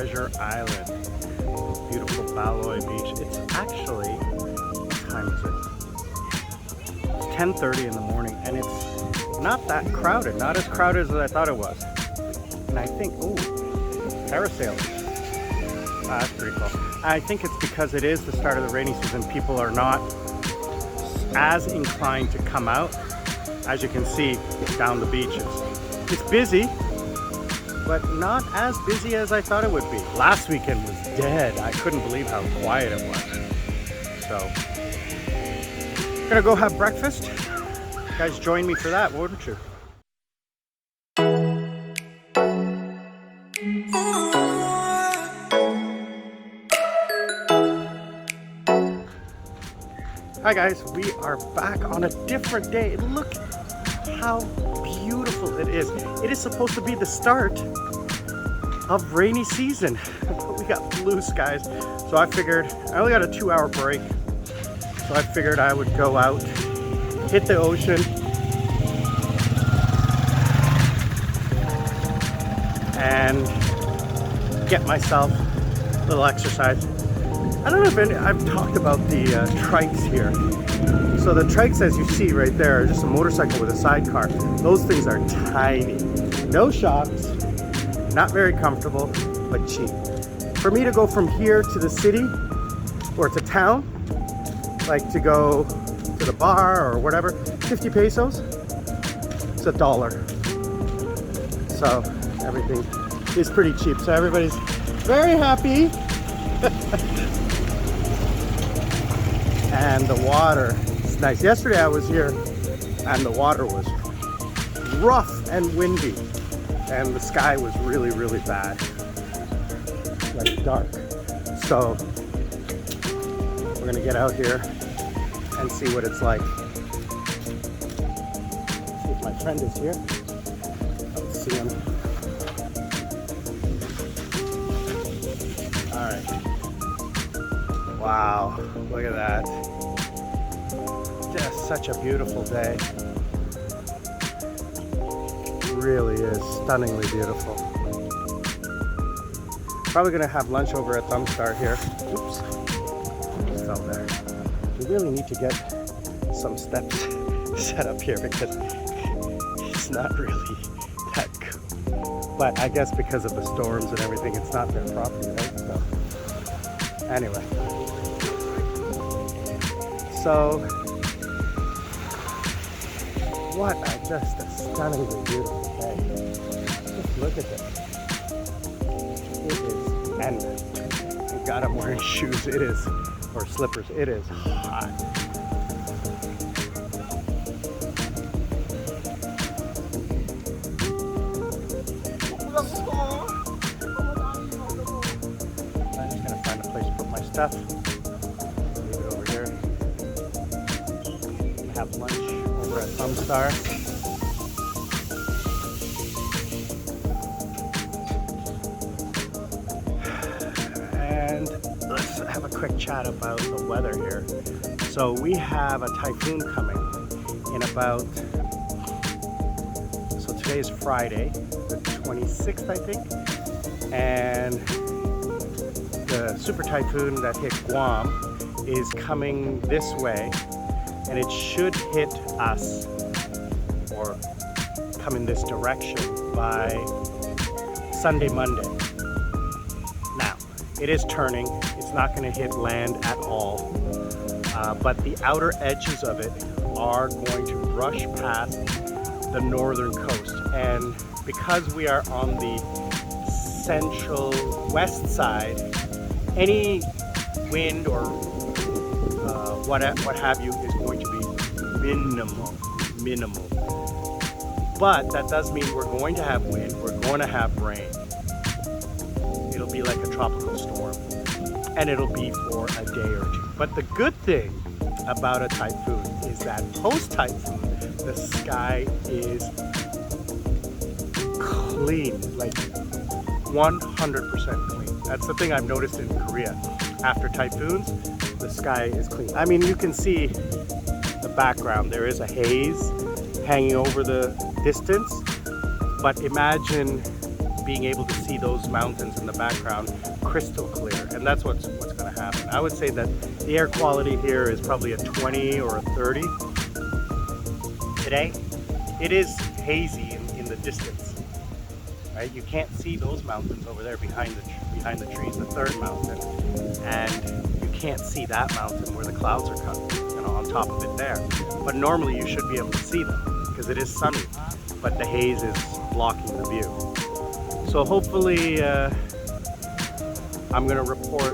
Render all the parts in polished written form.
Treasure Island. Beautiful Balloy Beach. It's actually, what time is it? It's 10:30 in the morning, and it's not that crowded. Not as crowded as I thought it was. And I think, ooh, parasailing. That's pretty cool. I think it's because it is the start of the rainy season. People are not as inclined to come out. As you can see down the beaches, it's busy, but not as busy as I thought it would be. Last weekend was dead. I couldn't believe how quiet it was. So, gonna go have breakfast. You guys join me for that, wouldn't you? Hi guys, we are back on a different day. Look how beautiful it is. It is supposed to be the start of rainy season. We got blue skies. So I figured, I only got a 2-hour break. So I figured I would go out, hit the ocean, and get myself a little exercise. I don't know if I've talked about the trikes here. So the trikes, as you see right there, are just a motorcycle with a sidecar. Those things are tiny. No shocks, not very comfortable, but cheap. For me to go from here to the city or to town, like to go to the bar or whatever, 50 pesos, it's $1. So everything is pretty cheap. So everybody's very happy. And the water is nice. Yesterday I was here and the water was rough and windy and the sky was really, really bad, like dark. So we're gonna get out here and see what it's like. See if my friend is here. Let's see him. All right. Wow, look at that. Just such a beautiful day. Really is stunningly beautiful. Probably gonna have lunch over at Thumbstar here. Oops, fell there. We really need to get some steps set up here because it's not really that good. But I guess because of the storms and everything, it's not their property, right? So, anyway. So, what just a stunningly beautiful day. Just look at this. It is, and thank God I'm wearing shoes, it is, or slippers, it is hot. I'm just gonna find a place to put my stuff. Have lunch over at Thumbstar. And let's have a quick chat about the weather here. So we have a typhoon coming in about, so today is Friday, the 26th, I think. And the super typhoon that hit Guam is coming this way. And it should hit us or come in this direction by Sunday, Monday. Now, it is turning. It's not going to hit land at all, but the outer edges of it are going to rush past the northern coast. And because we are on the central west side, any wind or what have you is going to be minimal. But that does mean we're going to have wind, we're going to have rain. It'll be like a tropical storm, and it'll be for a day or two. But the good thing about a typhoon is that post-typhoon, the sky is clean, like 100% clean. That's the thing I've noticed in Korea. After typhoons, the sky is clean. I mean, you can see the background. There is a haze hanging over the distance, but imagine being able to see those mountains in the background crystal clear, and that's what's going to happen. I would say that the air quality here is probably a 20 or a 30 today. It is hazy in the distance, right? You can't see those mountains over there behind the trees, the third mountain, and you can't see that mountain where the clouds are coming, you know, on top of it there. But normally you should be able to see them because it is sunny, but the haze is blocking the view. So hopefully I'm going to report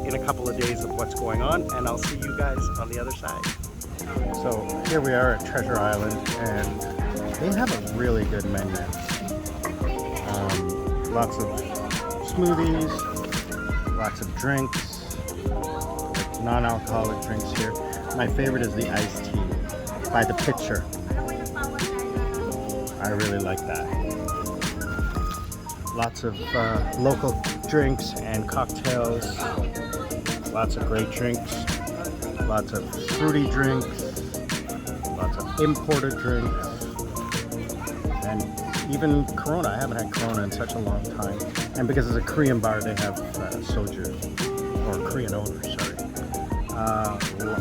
in a couple of days of what's going on, and I'll see you guys on the other side. So here we are at Treasure Island, and they have a really good menu. Lots of smoothies, lots of drinks, like non-alcoholic drinks here. My favorite is the iced tea by the pitcher. I really like that. Lots of local drinks and cocktails. Lots of great drinks. Lots of fruity drinks. Lots of imported drinks. And even Corona. I haven't had Corona in such a long time. And because it's a Korean bar, they have soju, or Korean odor, sorry.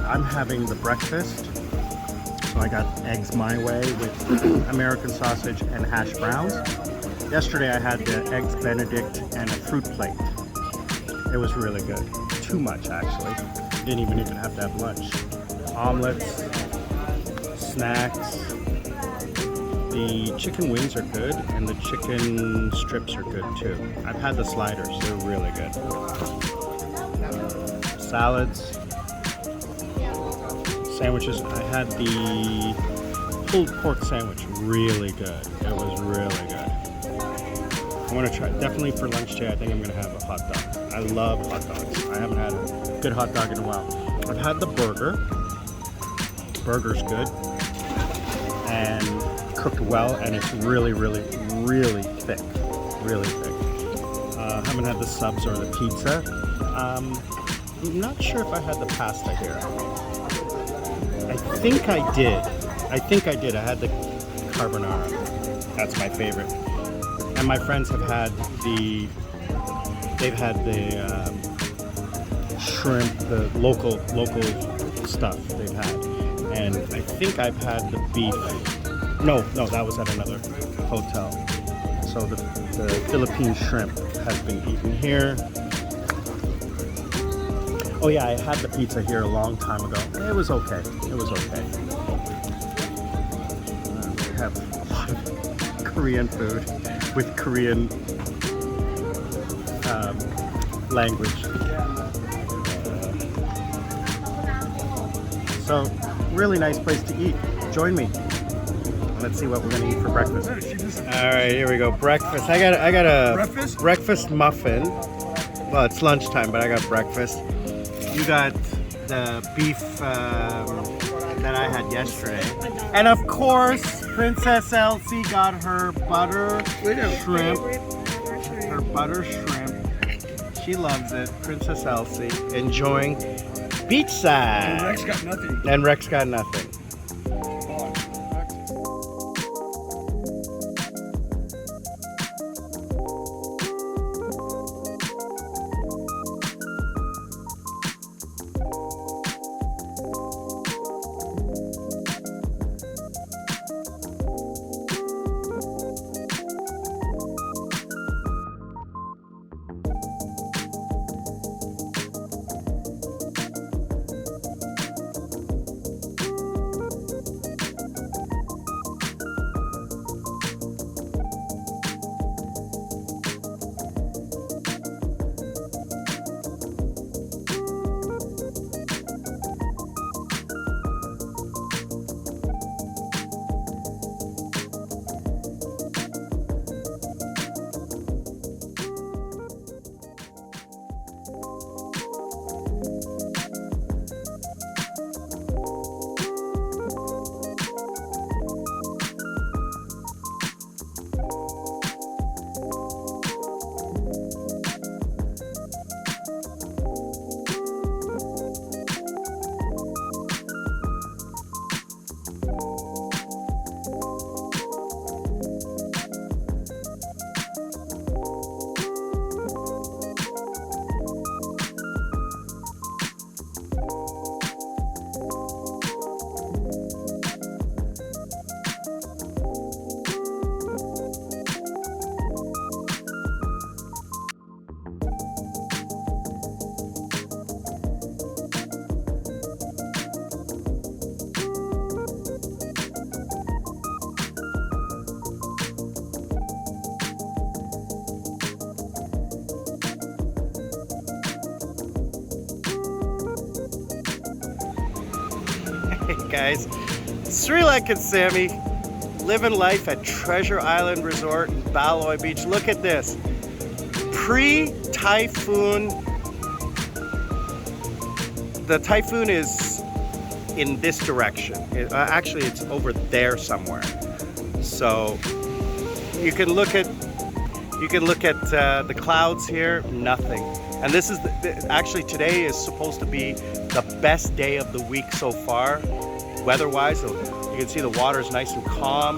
I'm having the breakfast. So I got eggs my way with American sausage and hash browns. Yesterday I had the eggs Benedict and a fruit plate. It was really good. Too much, actually. Didn't even have to have lunch. Omelets, snacks. The chicken wings are good, and the chicken strips are good too. I've had the sliders, they're really good. Salads. Sandwiches. I had the pulled pork sandwich, really good. It was really good. I want to try, definitely for lunch today, I think I'm going to have a hot dog. I love hot dogs. I haven't had a good hot dog in a while. I've had the burger. Burger's good and cooked well, and it's really, really, really thick. Really thick. Haven't had the subs or the pizza. I'm not sure if I had the pasta here. I think I did. I had the carbonara. That's my favorite. And my friends have had the shrimp, the local stuff they've had. And I think I've had the beef. No, that was at another hotel. So the Philippine shrimp has been eaten here. Oh yeah, I had the pizza here a long time ago. It was okay. We have a lot of Korean food with Korean language. So, really nice place to eat. Join me. Let's see what we're gonna eat for breakfast. All right, here we go. Breakfast. I got a breakfast muffin. Well, it's lunchtime, but I got breakfast. You got the beef that I had yesterday. And of course, Princess Elsie got her butter shrimp. Her butter shrimp. She loves it. Princess Elsie enjoying beachside. And Rex got nothing. guys. Sri Lankan Sammi, living life at Treasure Island Resort in Balloy Beach. Look at this. Pre-typhoon. The typhoon is in this direction. Actually, it's over there somewhere. So you can look at the clouds here. Nothing. And this is actually today is supposed to be the best day of the week so far, weather-wise. So you can see the water is nice and calm.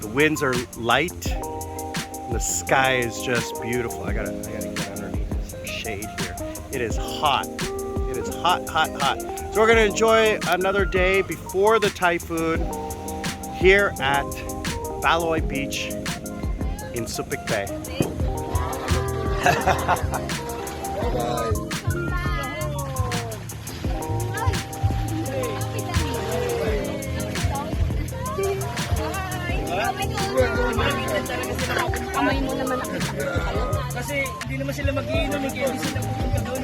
The winds are light. And the sky is just beautiful. I gotta get underneath some shade here. It is hot. It is hot, hot, hot. So we're gonna enjoy another day before the typhoon here at Balloy Beach in Subic Bay. Kamay mo naman nakita ko kayo. Kasi hindi naman sila mag-iinom, hindi sila pupunta doon.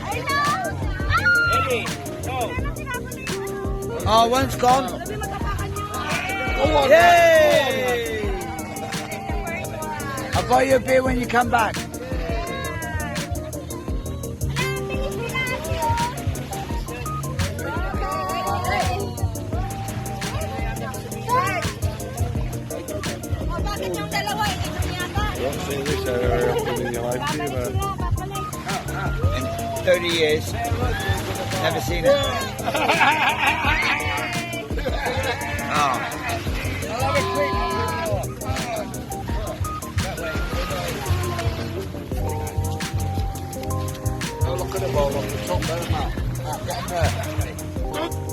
I know! Ellie, go! Oh, one's gone. Oh, Yay! I'll buy you a beer when you come back. In 30 years, never seen it. Oh. Oh, look at the ball off the top there, Matt. Get in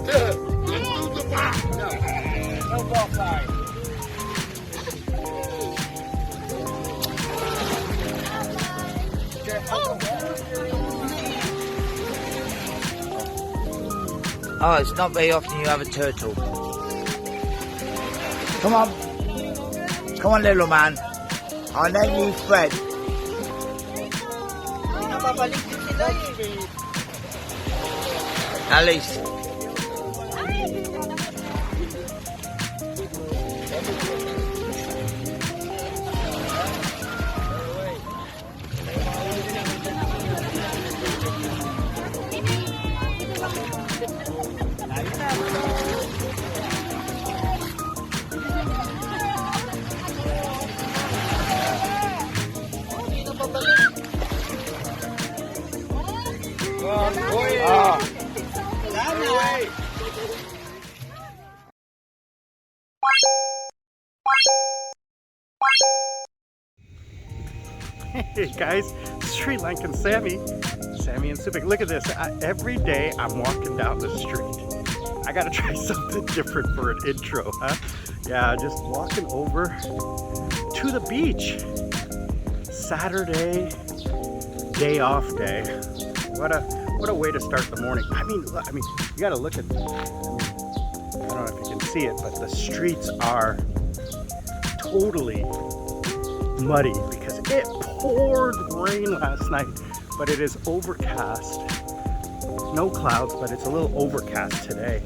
there. No ball fight. Oh, it's not very often you have a turtle. Come on. Come on, little man. I'll name you Fred. Alice. Hey guys, Sri Lankan Sammi and Subic. Look at this. Every day I'm walking down the street. I gotta try something different for an intro, huh? Yeah, just walking over to the beach. Saturday, day off day. What a way to start the morning. I mean, you gotta look at. I don't know if you can see it, but the streets are totally muddy because it poured rain last night, but it is overcast. No clouds, but it's a little overcast today,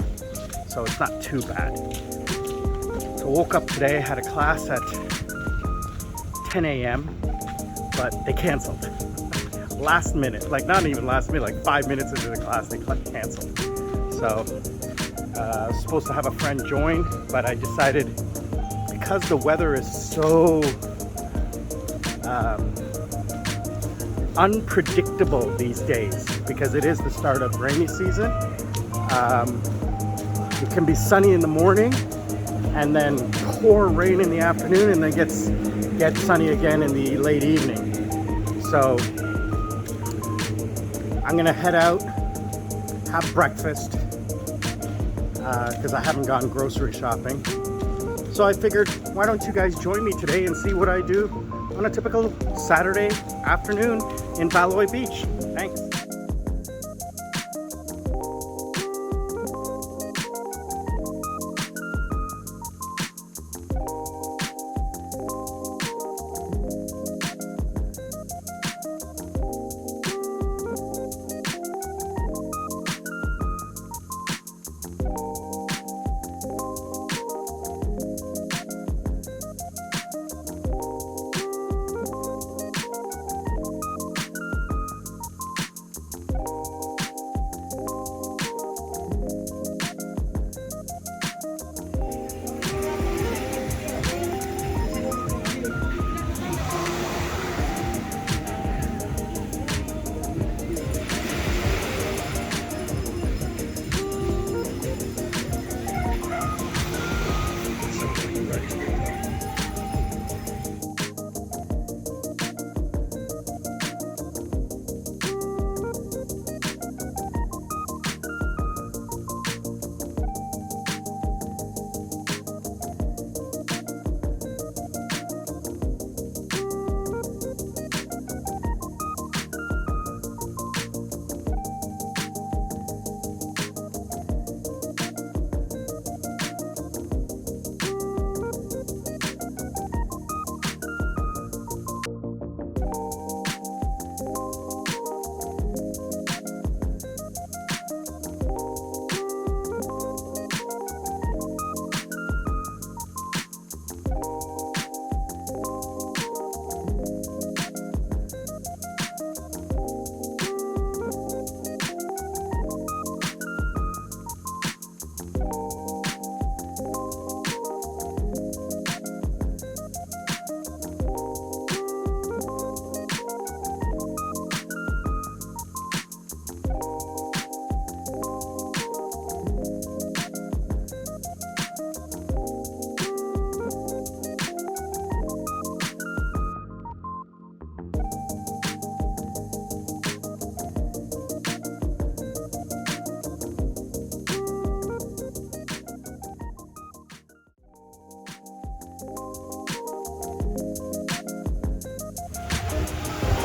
so it's not too bad. So I woke up today, had a class at 10 a.m., but they canceled. Last minute, like not even last minute, like 5 minutes into the class, they canceled. So I was supposed to have a friend join, but I decided because the weather is so unpredictable these days, because it is the start of rainy season. It can be sunny in the morning and then pour rain in the afternoon and then get sunny again in the late evening. So I'm gonna head out, have breakfast, because I haven't gone grocery shopping. So I figured, why don't you guys join me today and see what I do on a typical Saturday afternoon in Balloy Beach. Thanks.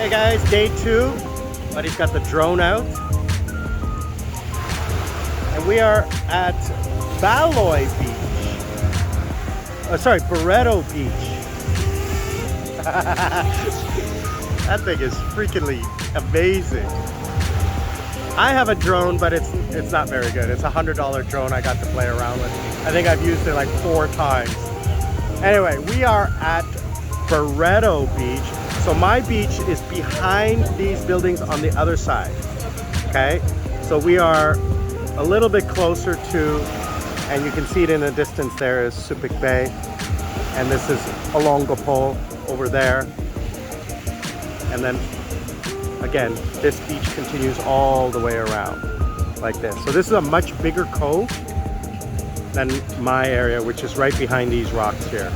Hey guys, day 2. Buddy's got the drone out. And we are at Barretto Beach. That thing is freakingly amazing. I have a drone, but it's not very good. It's a $100 drone I got to play around with. I think I've used it like 4 times. Anyway, we are at Barretto Beach. So my beach is behind these buildings on the other side. Okay, so we are a little bit closer to, and you can see it in the distance there is Subic Bay, and this is Olongapo over there, and then again this beach continues all the way around like this. So this is a much bigger cove than my area, which is right behind these rocks here.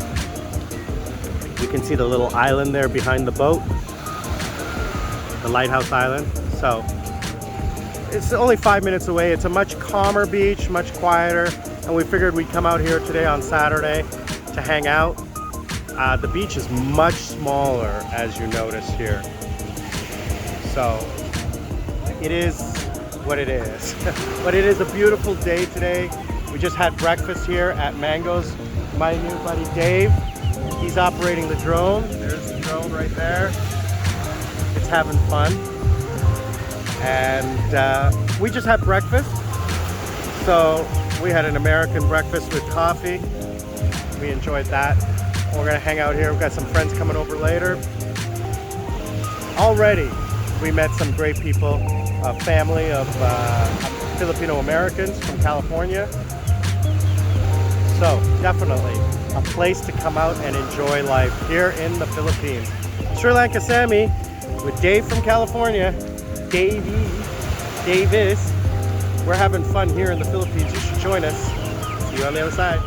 You can see the little island there behind the boat, the lighthouse island. So it's only 5 minutes away. It's a much calmer beach, much quieter, and we figured we'd come out here today on Saturday to hang out. The beach is much smaller, as you notice here. So it is what it is. But it is a beautiful day today. We just had breakfast here at Mango's. My new buddy Dave, he's operating the drone. There's the drone right there. It's having fun. And we just had breakfast. So we had an American breakfast with coffee. We enjoyed that. We're gonna hang out here. We've got some friends coming over later. Already, we met some great people, a family of Filipino Americans from California. So definitely a place to come out and enjoy life here in the Philippines. Sri Lanka Sammi with Dave from California. Davis. We're having fun here in the Philippines. You should join us. See you on the other side.